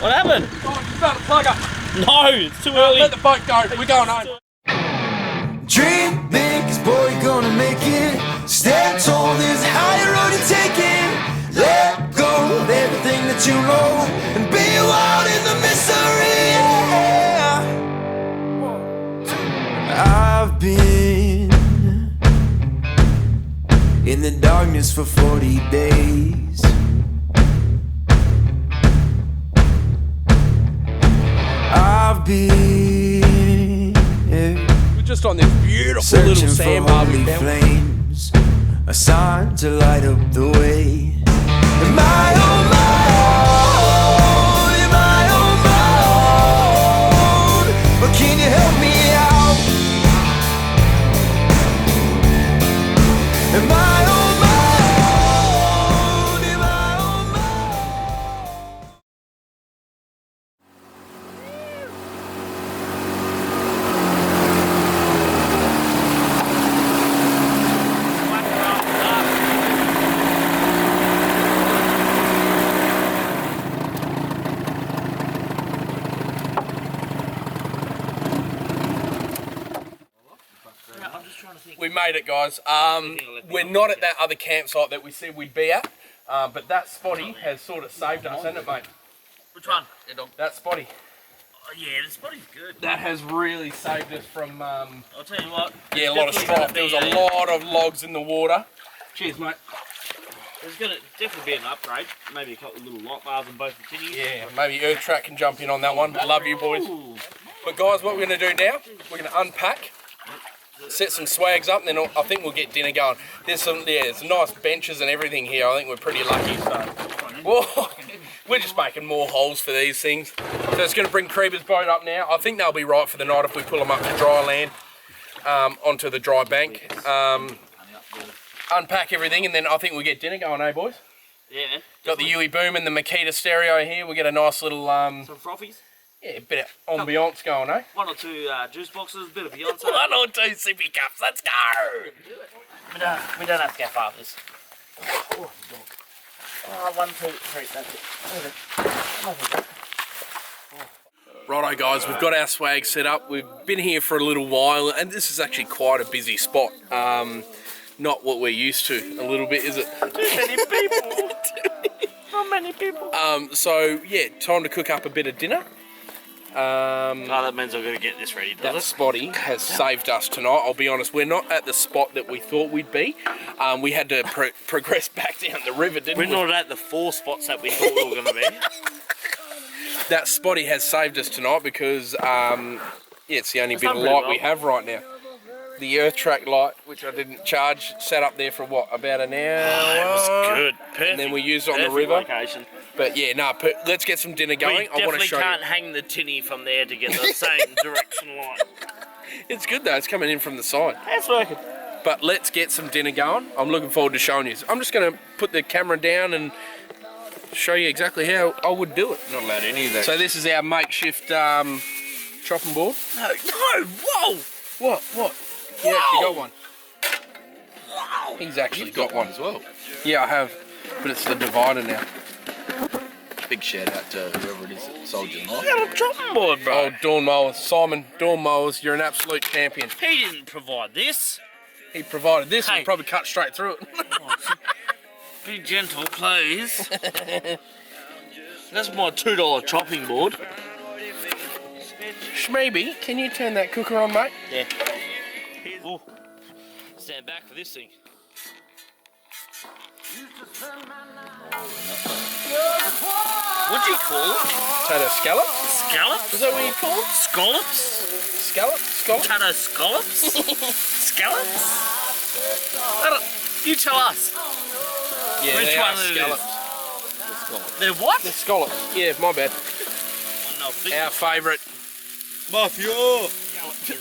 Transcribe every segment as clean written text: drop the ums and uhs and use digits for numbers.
What happened? Oh, you found the plug up. No, it's too early. Let the boat go. We're going home. Dream big, 'cause boy, you're gonna make it. Stand tall, there's a higher road to take it. Let go of everything that you know and be wild in the mystery. Yeah. I've been in the darkness for 40 days. I've been We're just on this beautiful searching little for sandbar. holy flames, a sign to light up the way. Am I on my own? Am I on my own? Or can you help me out? Am I on my own? Am I on my We made it, guys. We're not at that other campsite that we said we'd be at, but that spotty has sort of saved us, hasn't it, mate? Which one? That spotty. Oh, yeah, this body's good. That has really saved us from, I'll tell you what. yeah, a lot of strife. There was a lot of logs in the water. Cheers, mate. There's going to definitely be an upgrade. Maybe a couple of little light bars on both the tinnies. Yeah, maybe Earth Track can jump in on that one. Love you, boys. Ooh. But guys, what we're going to do now, we're going to unpack, set some swags up, and then I think we'll get dinner going. There's some, yeah, there's some nice benches and everything here. I think we're pretty lucky. So, whoa, we're just making more holes for these things. So it's going to bring Creeper's boat up now. I think they'll be right for the night if we pull them up to dry land, onto the dry bank. Unpack everything, and then I think we'll get dinner going, eh, boys? Yeah. Got the Yui Boom and the Makita stereo here. We'll get a nice little, Some frothies. yeah, bit of ambiance going, eh? One or two juice boxes, a bit of Beyonce. One or two sippy cups, let's go! We don't have to get far this. Oh, 1, 2, 3, that's it. Righto guys, we've got our swag set up. We've been here for a little while, and this is actually quite a busy spot. Not what we're used to, a little bit, is it? Too many people. Not many people. So yeah, time to cook up a bit of dinner. That means I've got to get this ready, does That it? spotty has saved us tonight. I'll be honest, we're not at the spot that we thought we'd be. We had to progress back down the river, didn't we? We're not at the 4 spots that we thought we were going to be. That spotty has saved us tonight because yeah, it's the only bit of done pretty light well. we have right now. The Earth Track light, which I didn't charge, sat up there for what, about an hour? It was good. Perfect. And then we used it on the Perfect river. location. But yeah, no, let's get some dinner going. We I want to definitely show can't you. hang the tinny from there to get the same direction light. It's good though, it's coming in from the side. It's working. But let's get some dinner going. I'm looking forward to showing you. I'm just going to put the camera down and show you exactly how I would do it. Not allowed any of that. So this is our makeshift chopping board. No, whoa! What? You actually got one. He's actually You've got one as well. Yeah, I have. But it's the divider now. Big shout out to whoever it is that sold you You knife. got a chopping board, bro. Oh, Dawn Mowers. Simon, Dawn Mowers, you're an absolute champion. He didn't provide this. He provided this and Hey. we'll probably cut straight through it. Be gentle, please. That's my $2 chopping board. Schmeeby, can you turn that cooker on, mate? Yeah. Ooh. Stand back for this thing. What'd you call it? Potato scallop? Scallops? Is that what you call it? Scallops? Scallop? Scallop? Potato scallops? Scallops? You tell us. Yeah, Which they one are it is? scallops. They're what? They're scallops. Yeah, my bad. Our favourite. Mafia.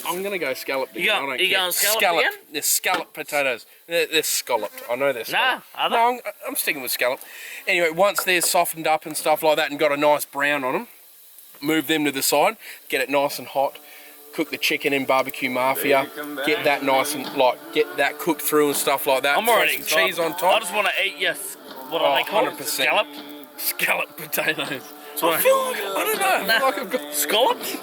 I'm going to go scallop. You going scallop again? They're scallop potatoes. They're scalloped. I know they're scalloped. Nah, are they? No, I'm sticking with scallop. Anyway, once they're softened up and stuff like that and got a nice brown on them, move them to the side, get it nice and hot, cook the chicken in barbecue mafia, get that nice and get that cooked through and stuff like that. I'm Throw already some excited. cheese on I top. just want to eat what are they called? 100%. Scalloped? Scallop potatoes. So I feel like, I don't know, I feel like I've got scallops?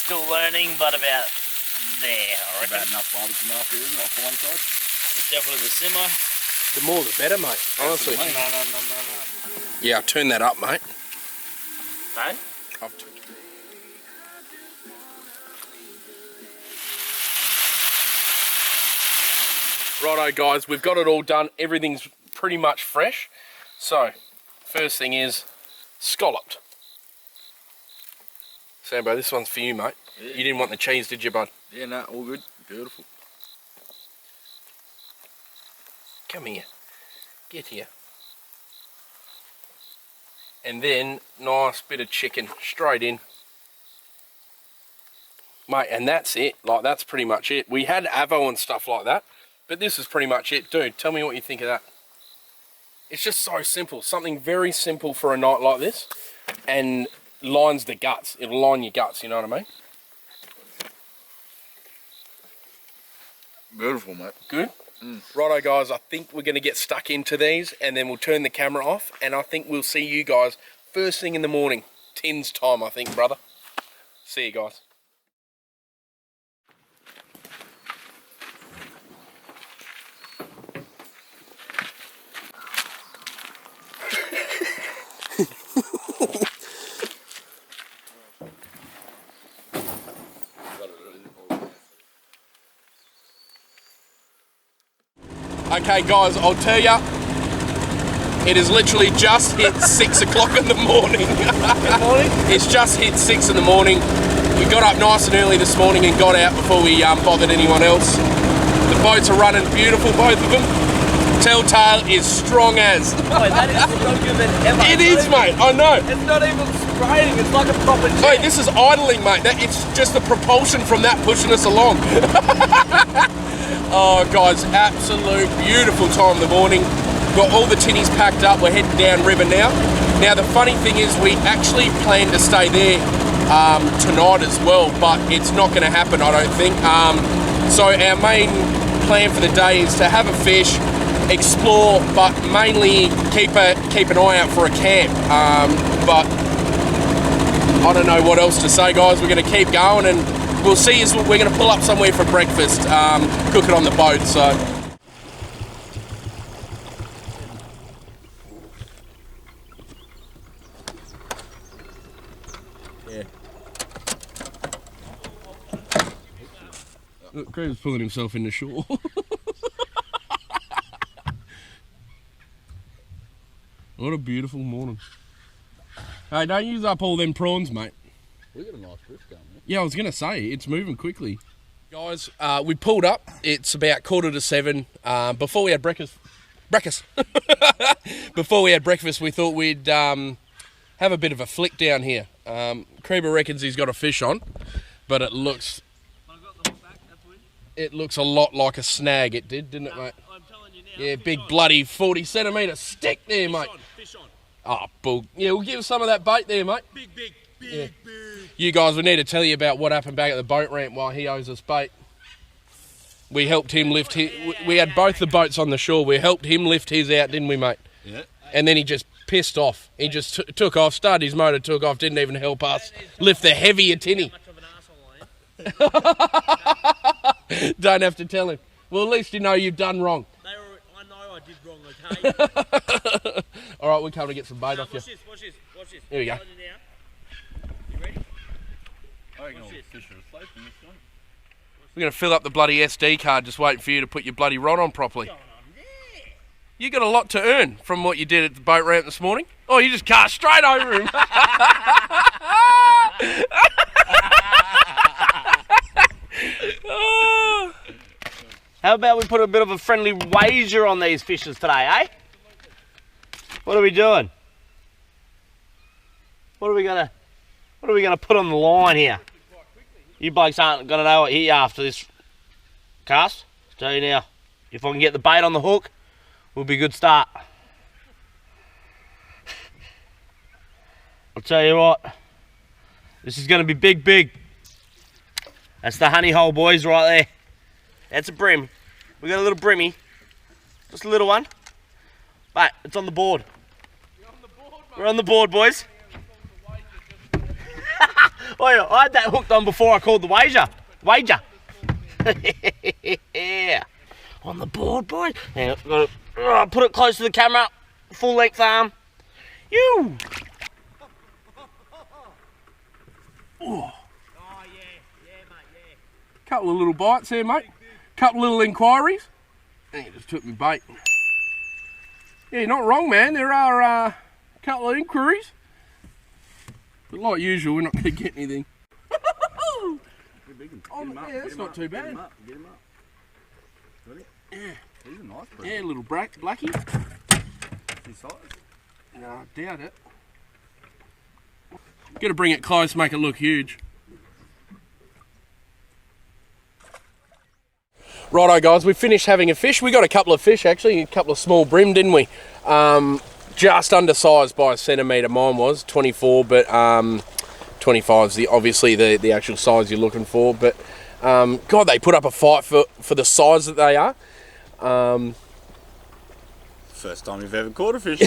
Still learning, but about there, I reckon. About enough barbecue after, isn't it? Off one side. It's definitely the simmer. the more the better, mate. Honestly. No. Yeah, turn that up, mate. No? I've turned Righto guys, we've got it all done. Everything's pretty much fresh. So, first thing is scalloped. Sambo, this one's for you, mate. Yeah. You didn't want the cheese, did you, bud? Yeah, no, all good. Beautiful. Come here. Get here. And then, nice bit of chicken straight in. Mate, and that's it. Like, that's pretty much it. We had avo and stuff like that, but this is pretty much it. Dude, tell me what you think of that. It's just so simple. Something very simple for a night like this, and lines the guts. It'll line your guts, you know what I mean? Beautiful, mate. Good? Righto guys, I think we're going to get stuck into these, and then we'll turn the camera off, and I think we'll see you guys first thing in the morning. Tin's time, I think, brother. See you guys. Okay guys, I'll tell ya, it has literally just hit 6 o'clock in the morning. It's just hit 6 in the morning. We got up nice and early this morning and got out before we bothered anyone else. The boats are running beautiful, both of them. Telltale is strong as. Boy, that is stronger than ever. It is, mate, I know. It's not even spraying, it's like a proper jet. Wait, this is idling, mate. It's just the propulsion from that pushing us along. Oh, guys, absolute beautiful time in the morning. Got all the tinnies packed up. We're heading down river now. Now, the funny thing is we actually plan to stay there tonight as well, but it's not going to happen, I don't think. So our main plan for the day is to have a fish, explore, but mainly keep an eye out for a camp. But I don't know what else to say, guys. We're going to keep going, and we'll see. We're going to pull up somewhere for breakfast, cook it on the boat. So. Yeah. Look, Graham's pulling himself in the shore. What a beautiful morning. Hey, don't use up all them prawns, mate. We got a nice fish going, man. Yeah, I was going to say, it's moving quickly. Guys, we pulled up. It's about 6:45. Before we had breakfast. Before we had breakfast, we thought we'd have a bit of a flick down here. Creeper reckons he's got a fish on, but it looks... It looks a lot like a snag, it did, didn't it, mate? I'm telling you now. Yeah, big bloody 40-centimetre stick there, mate. Fish on. Oh, bull. Yeah, we'll give us some of that bait there, mate. Big. You guys, we need to tell you about what happened back at the boat ramp while he owes us bait. We helped him lift his... We had both the boats on the shore. We helped him lift his out, didn't we, mate? Yeah. And then he just pissed off. He just took off, started his motor, took off, didn't even help us lift the heavier tinny. Don't have to tell him. Well, at least you know you've done wrong. I know I did wrong, okay? All right, we're coming to get some bait off you. Watch this. Here we go. You ready? I reckon all the fish are asleep in this one. We're going to fill up the bloody SD card just waiting for you to put your bloody rod on properly. You got a lot to earn from what you did at the boat ramp this morning. Oh, you just cast straight over him. How about we put a bit of a friendly wager on these fishes today, eh? What are we doing? What are we gonna put on the line here? You blokes aren't gonna know what hit you after this cast. Tell you now, if I can get the bait on the hook, will be a good start. I'll tell you what, this is gonna be big. That's the honey hole, boys, right there. That's a brim. We got a little brimmy. Just a little one. But it's on the board. We're on the board, boys. Oh, yeah, I had that hooked on before I called the wager. Wager. Yeah. On the board, boys. Hang on, gotta put it close to the camera. Full length arm. You. Oh. Couple of little bites there, mate. Couple of little inquiries. And you just took me bait. Yeah, you're not wrong, man. There are a couple of inquiries. But like usual, we're not going to get anything. Yeah, that's not too bad. Get him up. Ready? Yeah. He's a nice bird. Yeah, little blackie. His size? No, I doubt it. Got to bring it close, make it look huge. Righto, guys, we finished having a fish. We got a couple of fish, actually, a couple of small brim, didn't we? Just undersized by a centimetre, mine was 24, but 25 is obviously the actual size you're looking for. But God, they put up a fight for the size that they are. First time you've ever caught a fish.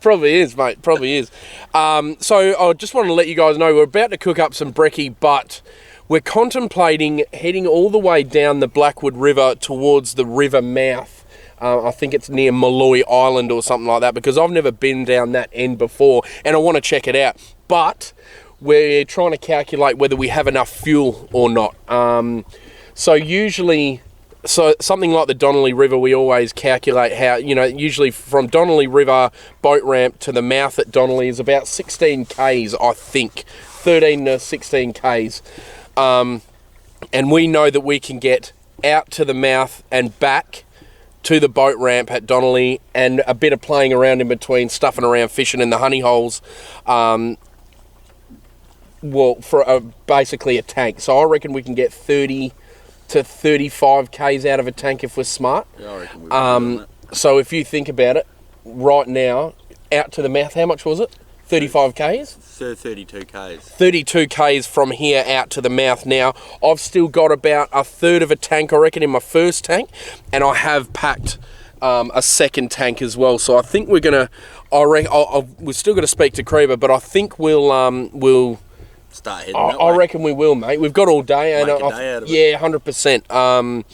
Probably is, mate. Probably is. So I just want to let you guys know we're about to cook up some brekkie, but we're contemplating heading all the way down the Blackwood River towards the river mouth. I think it's near Malloy Island or something like that, because I've never been down that end before and I want to check it out. But we're trying to calculate whether we have enough fuel or not. So something like the Donnelly River, we always calculate how, usually from Donnelly River boat ramp to the mouth at Donnelly is about 16 Ks, I think. 13 to 16 Ks. And we know that we can get out to the mouth and back to the boat ramp at Donnelly, and a bit of playing around in between, stuffing around, fishing in the honey holes, for basically a tank. So I reckon we can get 30 to 35 Ks out of a tank if we're smart. Yeah, I reckon we can do that. So if you think about it, right now, out to the mouth, how much was it? 35 Ks? 32 Ks. 32 Ks from here out to the mouth now. I've still got about a third of a tank, I reckon, in my first tank, and I have packed a second tank as well. So I think we're going to, we've still got to speak to Creeper, but I think we'll start heading that way. I reckon we will, mate. We've got all day. Make a day out of it. Yeah, 100%.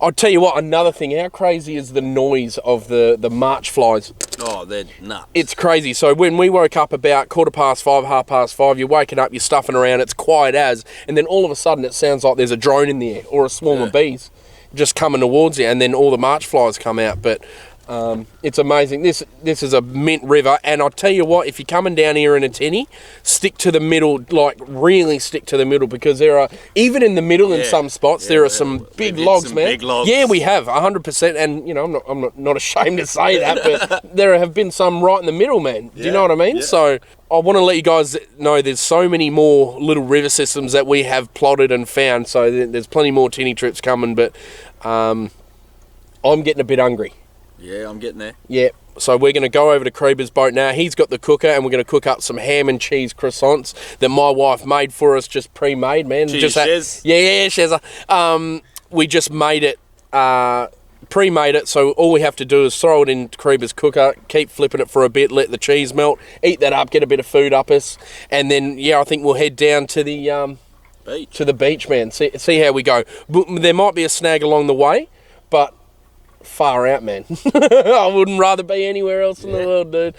I'll tell you what, another thing, how crazy is the noise of the March flies? Oh, they're nuts. It's crazy. So when we woke up about 5:15, 5:30, you're waking up, you're stuffing around, it's quiet as, and then all of a sudden it sounds like there's a drone in the air or a swarm of bees just coming towards you, and then all the March flies come out. But it's amazing. This is a mint river, and I'll tell you what, if you're coming down here in a tinny, stick to the middle, like really stick to the middle, because there are, even in the middle in some spots, there are some big logs, man. Big logs. Yeah, we have 100%, and I'm not ashamed to say that, but there have been some right in the middle, man. Do you know what I mean? Yeah. So I want to let you guys know there's so many more little river systems that we have plotted and found. So there's plenty more tinny trips coming, but I'm getting a bit hungry. Yeah, I'm getting there. Yeah, so we're going to go over to Creeper's boat now. He's got the cooker, and we're going to cook up some ham and cheese croissants that my wife made for us, just pre-made, man. Cheers, Shez. Yeah, Shezza. We just made it, pre-made it, so all we have to do is throw it in Creeper's cooker, keep flipping it for a bit, let the cheese melt, eat that up, get a bit of food up us, and then, I think we'll head down to the beach. To the beach, man. See how we go. There might be a snag along the way, but far out, man. I wouldn't rather be anywhere else in the world, dude.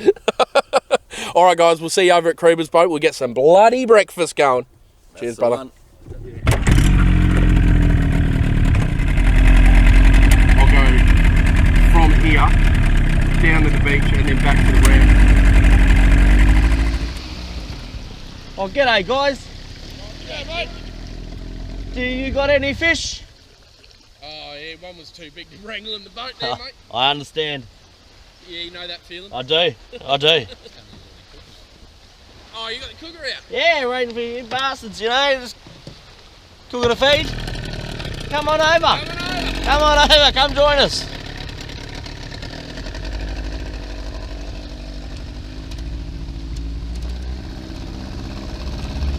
All right, guys, we'll see you over at Creeper's boat. We'll get some bloody breakfast going. Cheers, brother. I'll go from here down to the beach and then back to the ramp. Oh, g'day, guys. Yeah, mate. Do you got any fish? Oh, yeah, one was too big to wrangle in the boat there, mate. I understand. Yeah, you know that feeling? I do. Oh, you got the cooker out? Yeah, waiting for you bastards, just cooking a feed. Come on over. Come join us.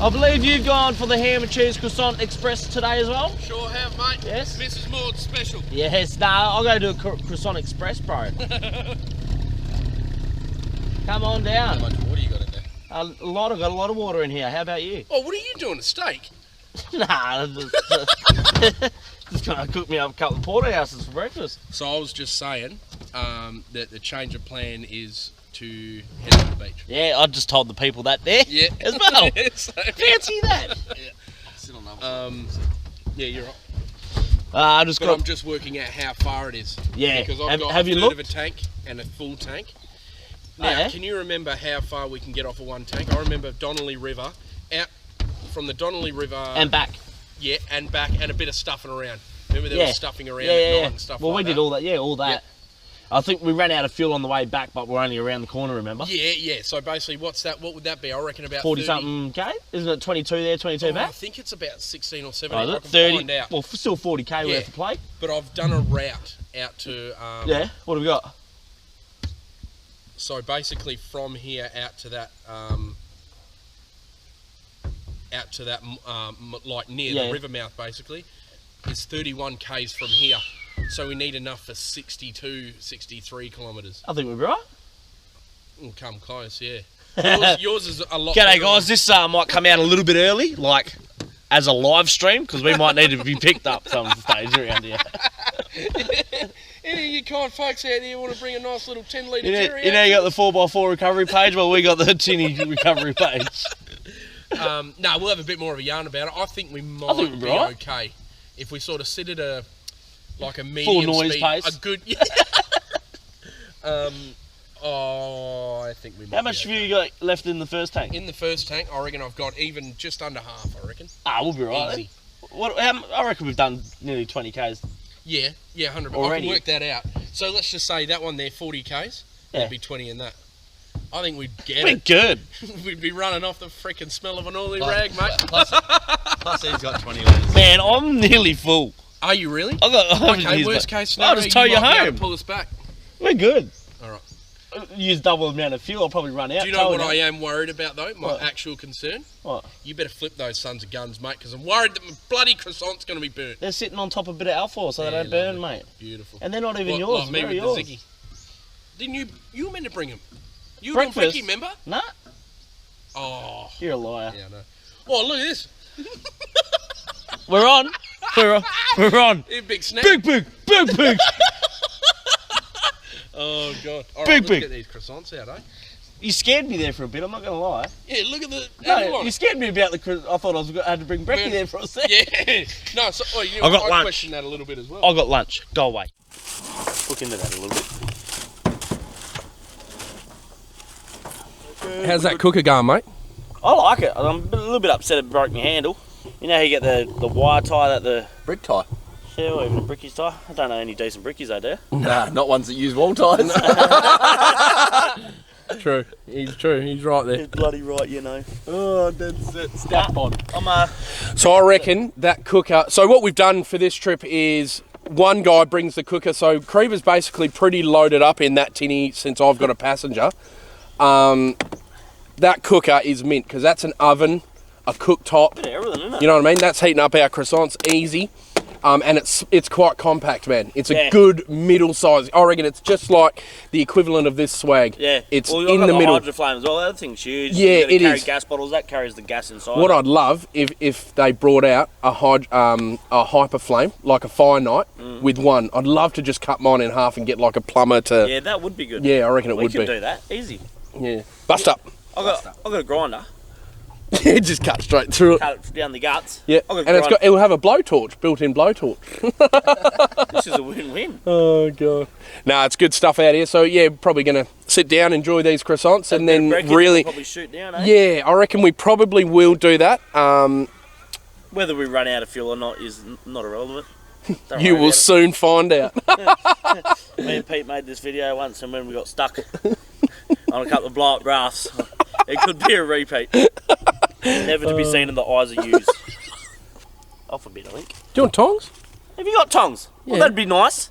I believe you've gone for the ham and cheese croissant express today as well? Sure have, mate. Yes? Mrs. Maud's special. Yes, nah, I'll go do a croissant express, bro. Come on down. How much water you got in there? A lot, I've got a lot of water in here. How about you? Oh, what are you doing, a steak? Nah, just gonna cook me up a couple of porterhouses for breakfast. So I was just saying that the change of plan is to head to the beach. Yeah, I just told the people that there as well. So- Fancy that. Sit on that. Yeah, you're right. I just But got. I'm just working out how far it is. Yeah. Because I've got Have a you third looked? of a tank and a full tank. Oh, Now, yeah? can you remember how far we can get off of one tank? I remember Donnelly River, out from the Donnelly River... And back. Yeah, and back, and a bit of stuffing around. Remember there was stuffing around Yeah, at yeah, night yeah. and stuff Well, like we did that? all that. Yeah, all that. I think we ran out of fuel on the way back, but we're only around the corner. Remember? Yeah, yeah. So basically, what's that? What would that be? I reckon about 40 30. something k. Isn't it 22 there, 22 Oh, I back? think it's about 16 or 17. Oh, is I it? can 30. find out. Well, still 40k Yeah. worth of play. But I've done a route out to. Yeah. What have we got? So basically, from here out to that. Like near Yeah. the river mouth, basically, is 31 k's from here. So we need enough for 62, 63 kilometres. I think we're right. We'll come close, yeah. Yours is a lot. G'day better. guys, this might come out a little bit early, like as a live stream, because we might need to be picked up some stage around here. Any of you kind folks out there want to bring a nice little 10 litre You cherry know you got the 4x4 recovery page, well we got the Tinny recovery page. No, we'll have a bit more of a yarn about it. I think we might think we're be right. okay if we sort of sit at a medium noise speed, pace. a good. I think we might. How much be fuel okay. you got left in the first tank? In the first tank? I reckon I've got even just under half. I reckon. We'll be right. Easy. I reckon we've done nearly 20 k's. Yeah, 100. I Already. can work that out. So let's just say that one there, 40 k's. Yeah. That'd be 20 in that. I think we'd get We're it. good. We'd be running off the freaking smell of an oily rag, mate. Plus he's got 20 litres. Man, I'm nearly full. Are you really? I got. Okay, worst case scenario, I'll just tow you might be able to home. pull us back. We're good. All right. Use double the amount of fuel. I'll probably run out. Do you know what I am worried about though? My What? actual concern. What? You better flip those sons of guns, mate, because I'm worried that my bloody croissant's going to be burnt. They're sitting on top of a bit of alpha so they Yeah, don't burn, lovely. mate. Beautiful. And they're not even Like- yours. like me They're with yours. the Ziggy. Didn't you? You were meant to bring them. You were on Breakfast. Vicky, remember? Nah, Oh. you're a liar. Yeah, I know. Oh, look at this. We're on. We're on. Here, big snap. Big. Oh god. All right, Big, let's big. get these croissants out, eh? You scared me there for a bit. I'm not gonna lie. Yeah, look at the. No, angle on you it. scared me about the. I thought I had to bring Brecky Man. there for a second. Yeah. No, so, oh, you know, I got I lunch. questioned that a little bit as well. I got lunch. Go away. Look into that a little bit. How's that cooker going, mate? I like it. I'm a little bit upset it broke my handle. You know how you get the wire tie that the Brick tie. yeah, or even a brickies tie. I don't know any decent brickies though, do you? Nah, not ones that use wall ties. True. He's true. He's right there. He's bloody right, you know. Oh, that's it. Step on. I'm So I reckon that cooker. So what we've done for this trip is one guy brings the cooker. So Creever's basically pretty loaded up in that tinny since I've got a passenger. That cooker is mint because that's an oven, a cooktop. bit of everything, isn't it? You know what I mean? That's heating up our croissants easy. And it's quite compact, man. It's a Yeah. good middle size. I reckon it's just like the equivalent of this swag. Yeah. It's well, in the middle. Hydro flame as well. That thing's huge. Yeah, You gotta it carry is. gas bottles. That carries the gas inside. What I'd love if they brought out a hyper flame, like a fire night, with one. I'd love to just cut mine in half and get like a plumber to. Yeah, that would be good. Yeah, I reckon it we would could be. do that. Easy. Yeah. Bust up. I got a grinder. Just cut straight through it. Cut it down the guts. Yeah. I got a And grinder. it'll have a blowtorch, built-in blowtorch. This is a win-win. Oh god. Nah, it's good stuff out here. So yeah, probably gonna sit down, enjoy these croissants, and then Breckie, really. we'll probably shoot down. Eh? Yeah, I reckon we probably will do that. Whether we run out of fuel or not is not irrelevant. Don't You worry will about soon find out. it. Me and Pete made this video once, and when we got stuck on a couple of blow-up rafts, it could be a repeat. Never to be seen in the eyes of yous. Off a bit, I think. Do you want tongs? Have you got tongs? Well, Yeah. that'd be nice.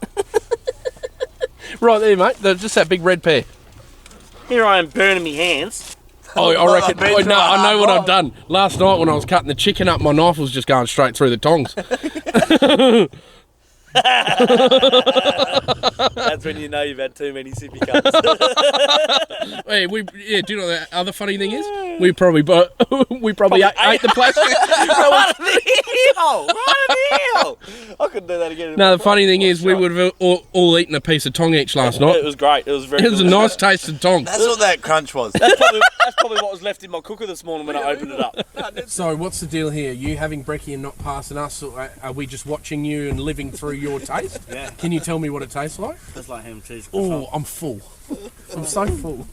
Right there, mate. Just that big red pair. Here I am burning me hands. Oh, I reckon. I know what I've done. Last night when I was cutting the chicken up, my knife was just going straight through the tongs. That's when you know you've had too many sippy cups. Hey, do you know the other funny thing is? We probably ate the plastic. Right in the heel! Right in the heel! I couldn't do that again. No, the funny thing is we would have all eaten a piece of tong each last night. It was great. It was very It was a nice tasted tong. That's what that crunch was. That's probably what was left in my cooker this morning when I opened it up. So what's the deal here? You having brekkie and not passing us, or are we just watching you and living through your taste? Yeah. Can you tell me what it tastes like? Tastes like ham and cheese. Oh, I'm full. I'm so full.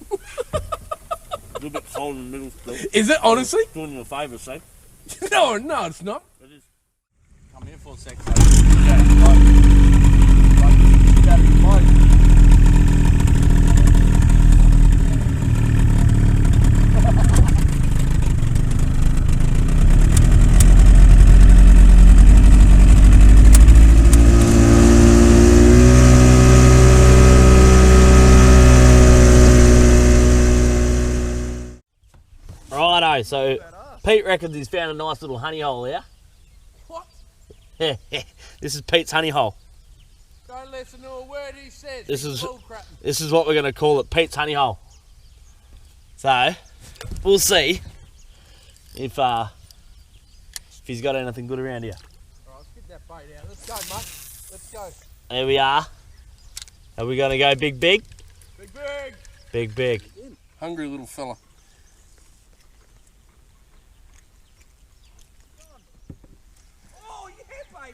A little bit cold in the middle still. Is it, honestly? Doing you a favour, see? No, it's not. It is. Come here for a sec. Righto, so Pete reckons he's found a nice little honey hole here. What? This is Pete's honey hole. Don't listen to a word he says. This is what we're going to call it, Pete's honey hole. So, we'll see if he's got anything good around here. Alright, let's get that bait out. Let's go, mate. Let's go. There we are. Are we going to go big? Big. Big. Hungry little fella.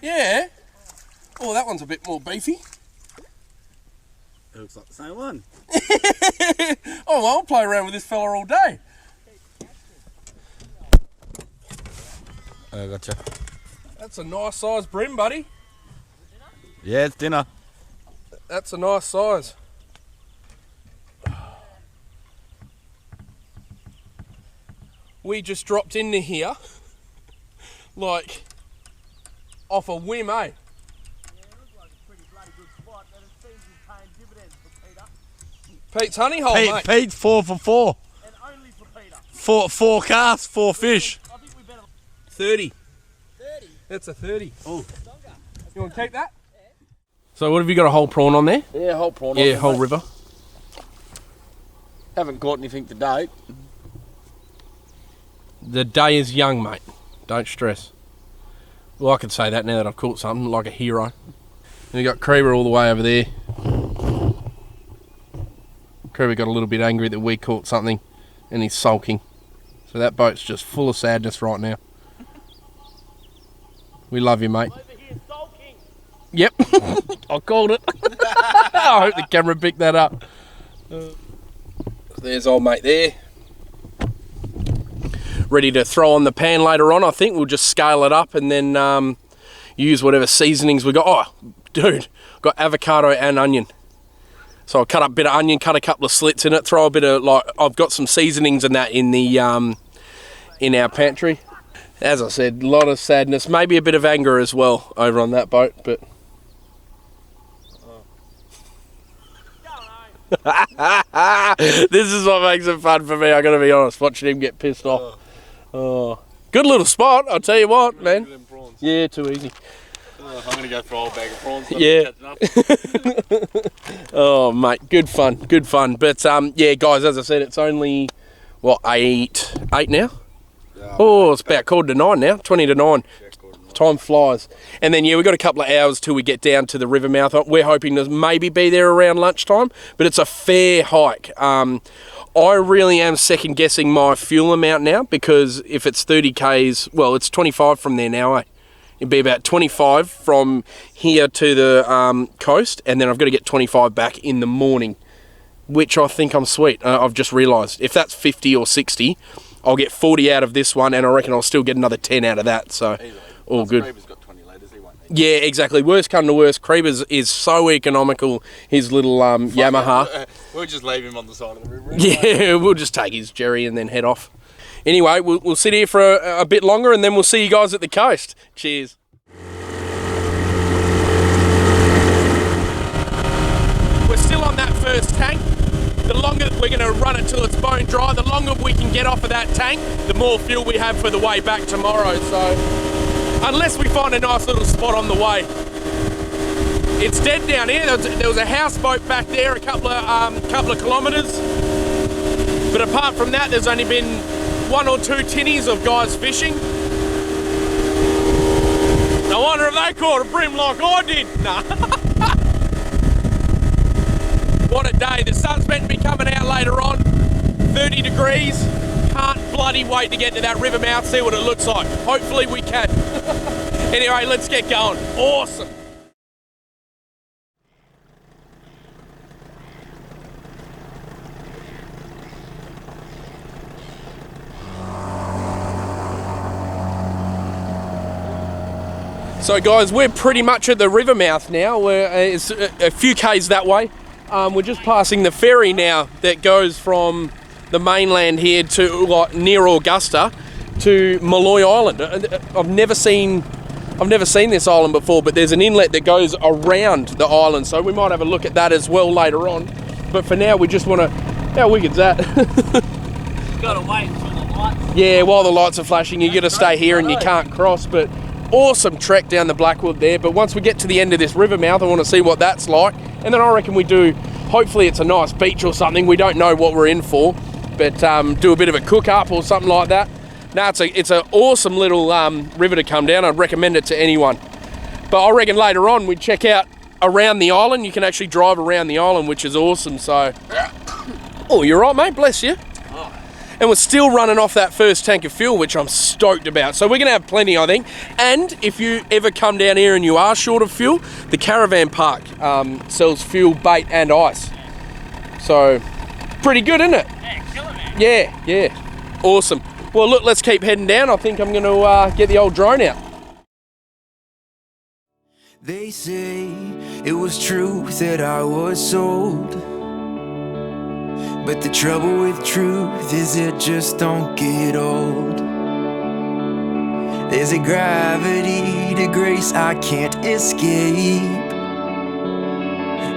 Yeah. Oh, that one's a bit more beefy. It looks like the same one. Oh, well, I'll play around with this fella all day. I gotcha. That's a nice size brim, buddy. Yeah, it's dinner. That's a nice size. We just dropped into here, like, off a whim, eh? Yeah, it looks like a pretty bloody good spot, and it seems he's paying dividends for Peter. Pete's honey hole, mate. Pete's 4 for 4. And only for Peter. Four casts, 4 fish. I think we better... 30. 30? That's a 30. Oh. You want to keep that? Yeah. So what have you got, a whole prawn on there? Yeah, whole prawn. Yeah, whole river. Haven't caught anything to date. The day is young, mate. Don't stress. Well, I can say that now that I've caught something, like a hero. And you got Creeber all the way over there. Creeber got a little bit angry that we caught something, and he's sulking. So that boat's just full of sadness right now. We love you, mate. Over here sulking. Yep, I called it. I hope the camera picked that up. There's old mate there. Ready to throw on the pan later on. I think we'll just scale it up and then use whatever seasonings we got. Oh, dude, got avocado and onion. So I'll cut up a bit of onion, cut a couple of slits in it, throw a bit of, like, I've got some seasonings and that in the in our pantry. As I said, a lot of sadness, maybe a bit of anger as well over on that boat, but this is what makes it fun for me, I gotta be honest, watching him get pissed off. Oh, good little spot, I'll tell you what, man. Yeah, too easy. I'm going to go for a whole bag of prawns. Yeah. Oh, mate, good fun. But, yeah, guys, as I said, it's only, what, 8 now? Oh, it's about 8:45 now, 20 to 9. Time flies. And then, yeah, we've got a couple of hours till we get down to the river mouth. We're hoping to maybe be there around lunchtime, but it's a fair hike. I really am second guessing my fuel amount now, because if it's 30 Ks, well, it's 25 from there now, eh? It'd be about 25 from here to the coast, and then I've got to get 25 back in the morning, which I think I'm sweet. I've just realised if that's 50 or 60, I'll get 40 out of this one, and I reckon I'll still get another 10 out of that, so all good. Creeber's got 20 litres, he won't need. Yeah, exactly. Worst come to worst, Creeber's is so economical, his little Yamaha. We'll just leave him on the side of the river. Yeah, we'll just take his Jerry and then head off. Anyway, we'll sit here for a bit longer, and then we'll see you guys at the coast. Cheers. We're still on that first tank. The longer we're going to run it till it's bone dry. The longer we can get off of that tank, the more fuel we have for the way back tomorrow. So, unless we find a nice little spot on the way. It's dead down here. There was a houseboat back there a couple of kilometres. But apart from that, there's only been 1 or 2 tinnies of guys fishing. I wonder if they caught a brim like I did. Nah. What a day. The sun's meant to be coming out later on. 30 degrees. Can't bloody wait to get to that river mouth, see what it looks like. Hopefully we can. Anyway, let's get going. Awesome. So guys, we're pretty much at the river mouth now. It's a few k's that way. We're just passing the ferry now that goes from the mainland here to like near Augusta to Malloy Island. I've never seen this island before, but there's an inlet that goes around the island, so we might have a look at that as well later on. But for now, we just want to. How wicked's that? Gotta wait until the lights. Yeah, while the lights are flashing, you got to stay here and you can't cross. But awesome trek down the Blackwood there. But once we get to the end of this river mouth, I want to see what that's like, and then I reckon we do. Hopefully, it's a nice beach or something. We don't know what we're in for, but do a bit of a cook up or something like that. No, it's an awesome little river to come down. I'd recommend it to anyone. But I reckon later on we'd check out around the island. You can actually drive around the island, which is awesome. So, oh, you're right, mate. Bless you. And we're still running off that first tank of fuel, which I'm stoked about. So we're going to have plenty, I think. And if you ever come down here and you are short of fuel, the caravan park sells fuel, bait and ice. So pretty good, isn't it? Yeah, kill it, man. Yeah. Awesome. Well, look, let's keep heading down. I think I'm going to get the old drone out. They say it was true that I was sold, but the trouble with truth is it just don't get old. There's a gravity to grace I can't escape,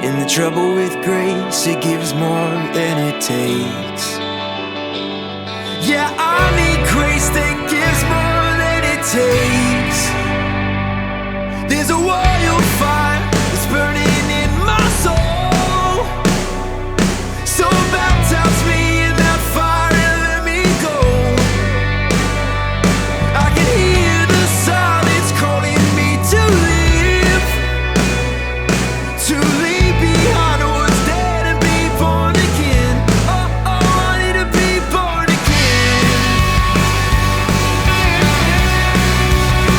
and the trouble with grace, it gives more than it takes. Yeah, I need grace that gives more than it takes. There's a royal fire that's burning in my soul, so baptize me in that fire and let me go. I can hear the silence calling me to leave behind what's dead and be born again. Oh, I need to be born again.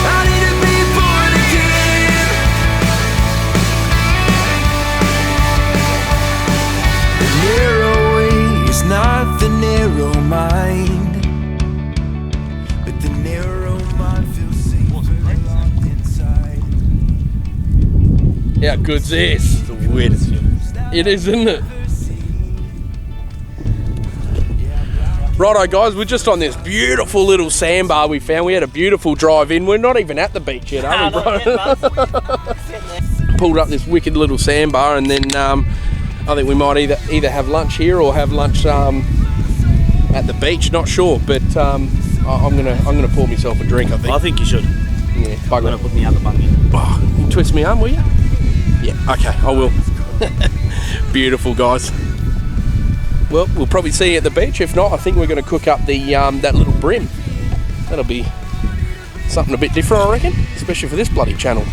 I need to be born again. The narrow way is not the narrow mind, but the narrow mind feels safer locked inside. How good's this? The weirdest fuel. It is, isn't it? Righto guys, we're just on this beautiful little sandbar we found. We had a beautiful drive in. We're not even at the beach yet, are we, bro? Pulled up this wicked little sandbar, and then I think we might either have lunch here or have lunch at the beach. Not sure, but I'm gonna pour myself a drink. I think. I think you should. Yeah, I'm gonna put my other bung in. Oh, you twist me arm, will you? Yeah. Okay, I will. Beautiful, guys. Well, we'll probably see you at the beach. If not, I think we're going to cook up the that little brim. That'll be something a bit different, I reckon, especially for this bloody channel.